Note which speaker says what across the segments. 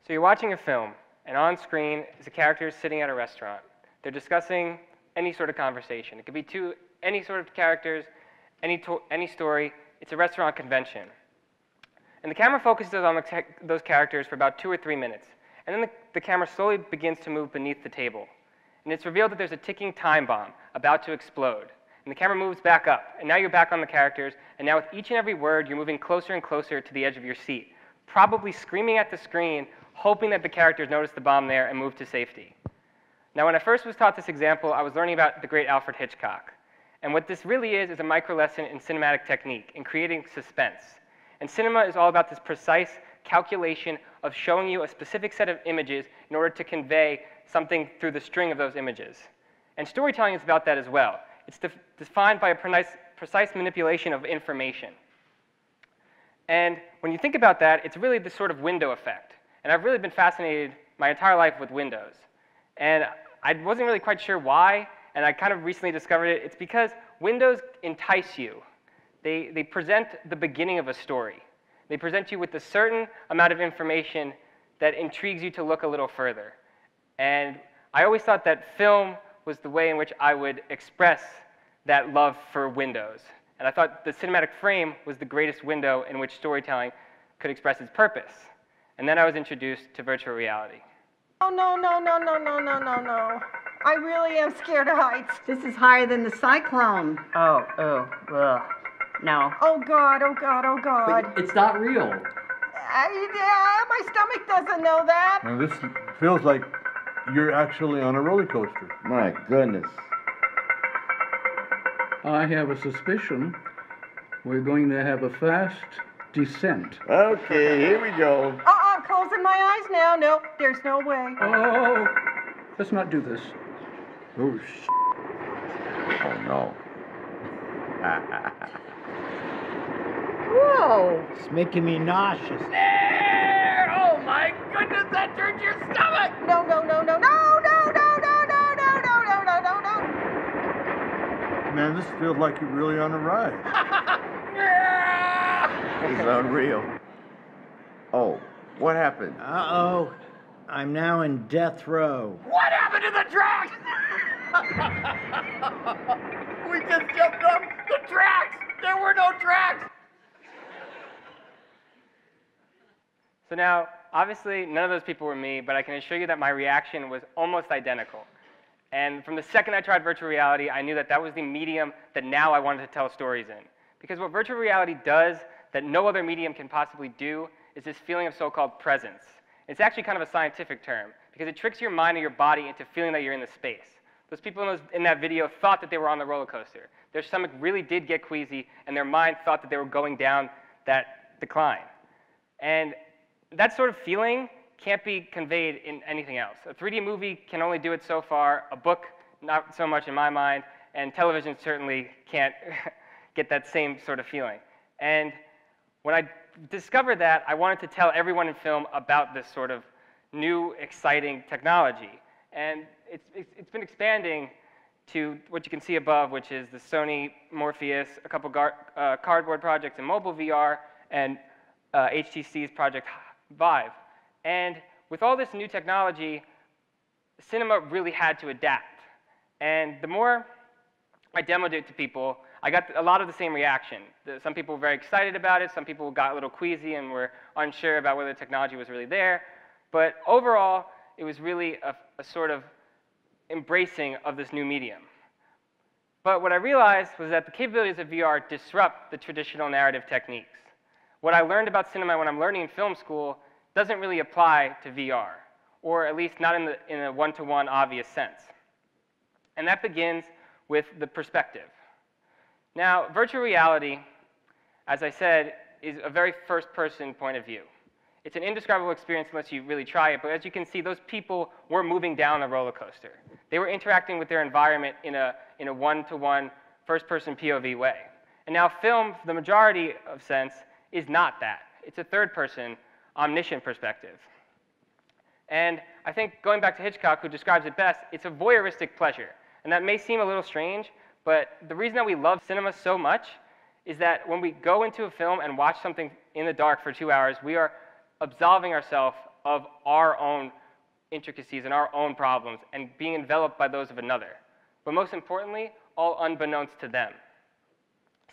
Speaker 1: So you're watching a film, and on screen is a character sitting at a restaurant. They're discussing any sort of conversation. It could be any sort of characters, any story. It's a restaurant convention. And the camera focuses on those characters for about 2 or 3 minutes. And then the camera slowly begins to move beneath the table. And it's revealed that there's a ticking time bomb about to explode. And the camera moves back up. And now you're back on the characters. And now with each and every word, you're moving closer and closer to the edge of your seat, probably screaming at the screen, hoping that the characters notice the bomb there and move to safety. Now, when I first was taught this example, I was learning about the great Alfred Hitchcock. And what this really is a micro lesson in cinematic technique, in creating suspense. And cinema is all about this precise calculation of showing you a specific set of images in order to convey something through the string of those images. And storytelling is about that as well. It's defined by a precise manipulation of information. And when you think about that, it's really this sort of window effect. And I've really been fascinated my entire life with windows. And I wasn't really quite sure why, and I kind of recently discovered it. It's because windows entice you. They present the beginning of a story. They present you with a certain amount of information that intrigues you to look a little further. And I always thought that film was the way in which I would express that love for windows. And I thought the cinematic frame was the greatest window in which storytelling could express its purpose. And then I was introduced to virtual reality.
Speaker 2: Oh, no, no, no, no, no, no, no, no. I really am scared of heights.
Speaker 3: This is higher than the cyclone.
Speaker 4: Ugh. No.
Speaker 2: Oh, God, oh, God, oh, God.
Speaker 5: But it's not real.
Speaker 2: My stomach doesn't know that.
Speaker 6: Now this feels like you're actually on a roller coaster.
Speaker 7: My goodness.
Speaker 8: I have a suspicion we're going to have a fast descent.
Speaker 7: Okay, here we go.
Speaker 2: I'm closing my eyes now. No, there's no way.
Speaker 8: Oh, let's not do this.
Speaker 7: Oh, oh no.
Speaker 3: Whoa!
Speaker 4: It's making me nauseous.
Speaker 5: There! Oh my goodness, that turns your stomach!
Speaker 2: No, no, no, no, no, no, no, no, no, no, no, no, no, no, no.
Speaker 6: Man, this feels like you're really on a ride.
Speaker 7: It's unreal. Oh, what happened?
Speaker 4: Uh-oh. I'm now in death row.
Speaker 5: What happened to the tracks? We just jumped off the tracks! There were no tracks!
Speaker 1: So now, obviously, none of those people were me, but I can assure you that my reaction was almost identical. And from the second I tried virtual reality, I knew that that was the medium that now I wanted to tell stories in. Because what virtual reality does that no other medium can possibly do is this feeling of so-called presence. It's actually kind of a scientific term, because it tricks your mind or your body into feeling that you're in the space. Those people in that video thought that they were on the roller coaster. Their stomach really did get queasy, and their mind thought that they were going down that decline. And that sort of feeling can't be conveyed in anything else. A 3D movie can only do it so far, a book not so much in my mind, and television certainly can't get that same sort of feeling. And when I discovered that, I wanted to tell everyone in film about this sort of new, exciting technology. And it's been expanding to what you can see above, which is the Sony Morpheus, a couple cardboard projects in mobile VR, and HTC's Project Vive. And with all this new technology, cinema really had to adapt. And the more I demoed it to people, I got a lot of the same reaction. Some people were very excited about it, some people got a little queasy and were unsure about whether the technology was really there. But overall, it was really a sort of embracing of this new medium. But what I realized was that the capabilities of VR disrupt the traditional narrative techniques. What I learned about cinema when I'm learning in film school doesn't really apply to VR, or at least not in a one-to-one obvious sense. And that begins with the perspective. Now, virtual reality, as I said, is a very first-person point of view. It's an indescribable experience unless you really try it, but as you can see, those people were moving down a roller coaster. They were interacting with their environment in a one-to-one, first-person POV way. And now film, for the majority of sense, is not that. It's a third-person, omniscient perspective. And I think, going back to Hitchcock, who describes it best, it's a voyeuristic pleasure. And that may seem a little strange, but the reason that we love cinema so much is that when we go into a film and watch something in the dark for 2 hours, we are absolving ourselves of our own intricacies and our own problems and being enveloped by those of another. But most importantly, all unbeknownst to them.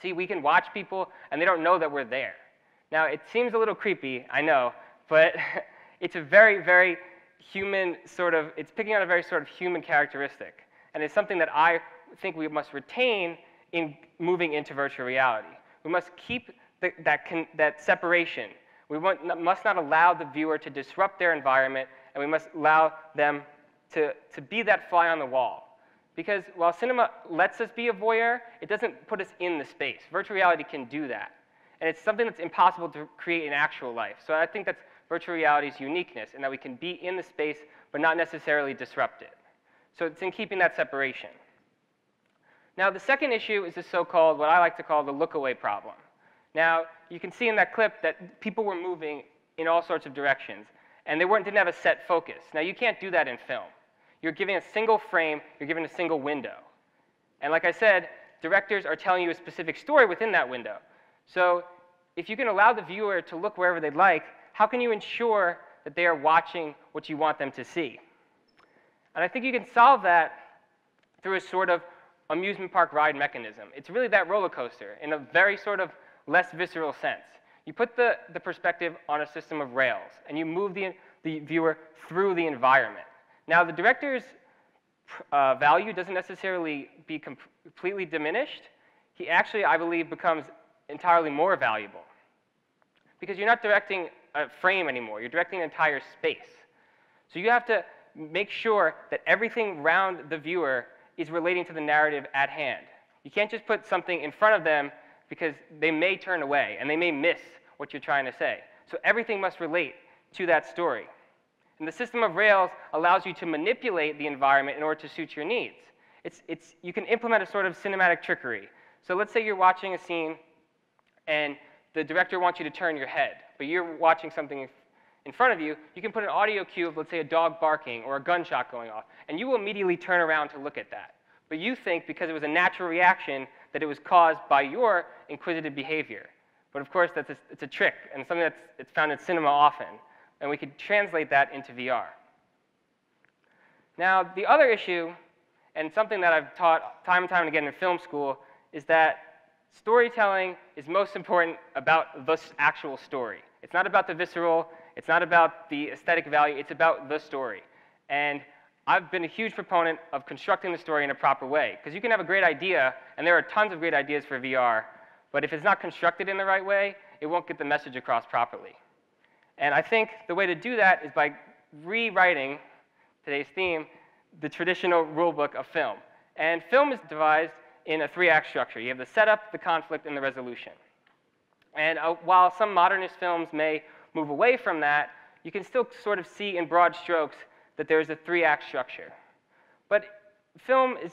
Speaker 1: See, we can watch people and they don't know that we're there. Now, it seems a little creepy, I know, but it's a very, very human sort of, it's picking on a very sort of human characteristic. And it's something that I think we must retain in moving into virtual reality. We must keep that separation. We must not allow the viewer to disrupt their environment, and we must allow them to be that fly on the wall. Because while cinema lets us be a voyeur, it doesn't put us in the space. Virtual reality can do that. And it's something that's impossible to create in actual life. So I think that's virtual reality's uniqueness, in that we can be in the space, but not necessarily disrupt it. So it's in keeping that separation. Now, the second issue is the so-called, what I like to call the look-away problem. Now, you can see in that clip that people were moving in all sorts of directions, and they didn't have a set focus. Now, you can't do that in film. You're giving a single frame, you're giving a single window. And like I said, directors are telling you a specific story within that window. So if you can allow the viewer to look wherever they'd like, how can you ensure that they are watching what you want them to see? And I think you can solve that through a sort of amusement park ride mechanism. It's really that roller coaster in a very sort of less visceral sense. You put the perspective on a system of rails, and you move the viewer through the environment. Now, the director's value doesn't necessarily be completely diminished. He actually, I believe, becomes entirely more valuable. Because you're not directing a frame anymore. You're directing an entire space. So you have to make sure that everything around the viewer is relating to the narrative at hand. You can't just put something in front of them because they may turn away and they may miss what you're trying to say. So everything must relate to that story. And the system of rails allows you to manipulate the environment in order to suit your needs. You can implement a sort of cinematic trickery. So let's say you're watching a scene and the director wants you to turn your head, but you're watching something in front of you. You can put an audio cue of, let's say, a dog barking or a gunshot going off, and you will immediately turn around to look at that. But you think, because it was a natural reaction, that it was caused by your inquisitive behavior. But of course, it's a trick, and something that's found in cinema often. And we could translate that into VR. Now, the other issue, and something that I've taught time and time again in film school, is that storytelling is most important about the actual story. It's not about the visceral, it's not about the aesthetic value, it's about the story. And I've been a huge proponent of constructing the story in a proper way. Because you can have a great idea, and there are tons of great ideas for VR, but if it's not constructed in the right way, it won't get the message across properly. And I think the way to do that is by rewriting today's theme, the traditional rulebook of film. And film is devised in a 3-act structure. You have the setup, the conflict, and the resolution. And while some modernist films may move away from that, you can still sort of see in broad strokes that there is a 3-act structure. But film is,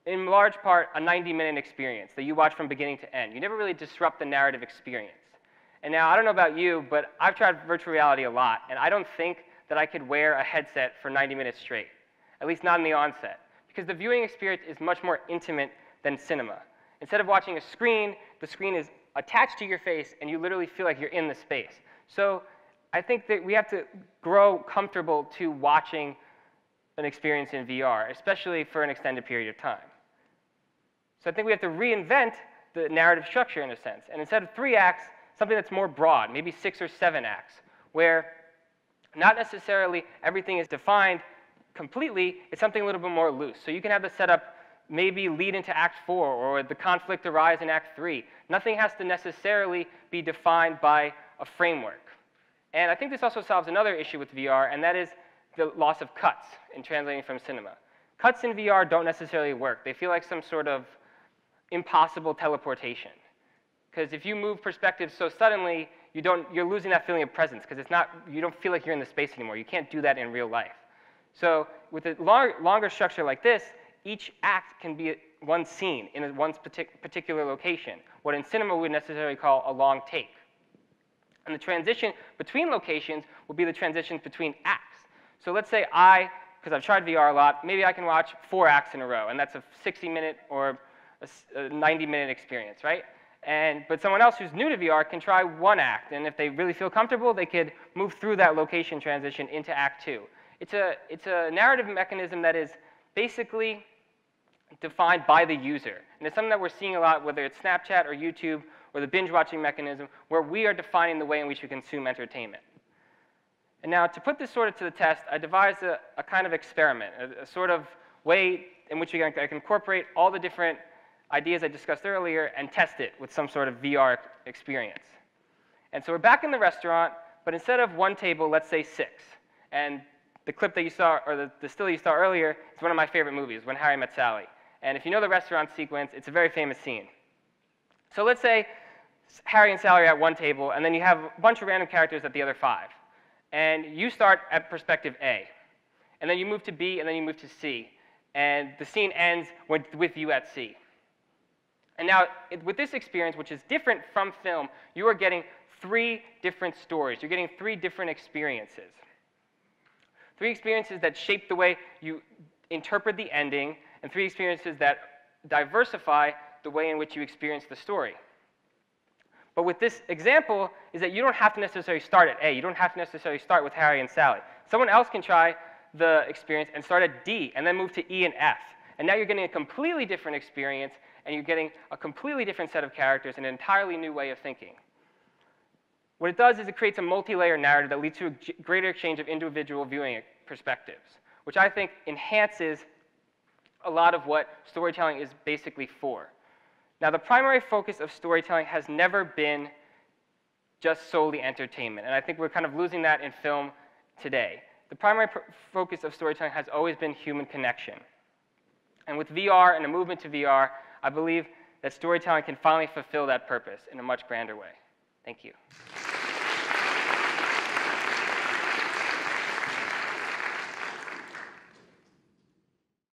Speaker 1: in large part, a 90-minute experience that you watch from beginning to end. You never really disrupt the narrative experience. And now, I don't know about you, but I've tried virtual reality a lot, and I don't think that I could wear a headset for 90 minutes straight, at least not in the onset, because the viewing experience is much more intimate than cinema. Instead of watching a screen, the screen is attached to your face, and you literally feel like you're in the space. So I think that we have to grow comfortable to watching an experience in VR, especially for an extended period of time. So I think we have to reinvent the narrative structure in a sense, and instead of 3 acts, something that's more broad, maybe 6 or 7 acts, where not necessarily everything is defined completely, it's something a little bit more loose. So you can have the setup maybe lead into Act 4, or the conflict arise in Act 3. Nothing has to necessarily be defined by a framework. And I think this also solves another issue with VR, and that is the loss of cuts in translating from cinema. Cuts in VR don't necessarily work. They feel like some sort of impossible teleportation. Because if you move perspectives so suddenly, you're losing that feeling of presence, because you don't feel like you're in the space anymore. You can't do that in real life. So with a longer structure like this, each act can be one scene in one particular location, what in cinema we would necessarily call a long take. And the transition between locations will be the transition between acts. So let's say because I've tried VR a lot, maybe I can watch 4 acts in a row, and that's a 60-minute or a 90-minute experience, right? But someone else who's new to VR can try one act, and if they really feel comfortable, they could move through that location transition into Act 2. It's a narrative mechanism that is basically defined by the user. And it's something that we're seeing a lot, whether it's Snapchat or YouTube or the binge-watching mechanism, where we are defining the way in which we consume entertainment. And now, to put this sort of to the test, I devised a kind of experiment, a sort of way in which I can incorporate all the different ideas I discussed earlier and test it with some sort of VR experience. And so we're back in the restaurant, but instead of one table, let's say 6. And the clip that you saw, or the still you saw earlier, is one of my favorite movies, When Harry Met Sally. And if you know the restaurant sequence, it's a very famous scene. So let's say Harry and Sally are at one table, and then you have a bunch of random characters at the other 5. And you start at perspective A. And then you move to B, and then you move to C. And the scene ends with you at C. And now, with this experience, which is different from film, you are getting 3 different stories. You're getting 3 different experiences. 3 experiences that shape the way you interpret the ending, and 3 experiences that diversify the way in which you experience the story. But with this example is that you don't have to necessarily start at A. You don't have to necessarily start with Harry and Sally. Someone else can try the experience and start at D, and then move to E and F. And now you're getting a completely different experience, and you're getting a completely different set of characters and an entirely new way of thinking. What it does is it creates a multi-layer narrative that leads to a greater exchange of individual viewing perspectives, which I think enhances a lot of what storytelling is basically for. Now, the primary focus of storytelling has never been just solely entertainment, and I think we're kind of losing that in film today. The primary focus of storytelling has always been human connection. And with VR and a movement to VR, I believe that storytelling can finally fulfill that purpose in a much grander way. Thank you.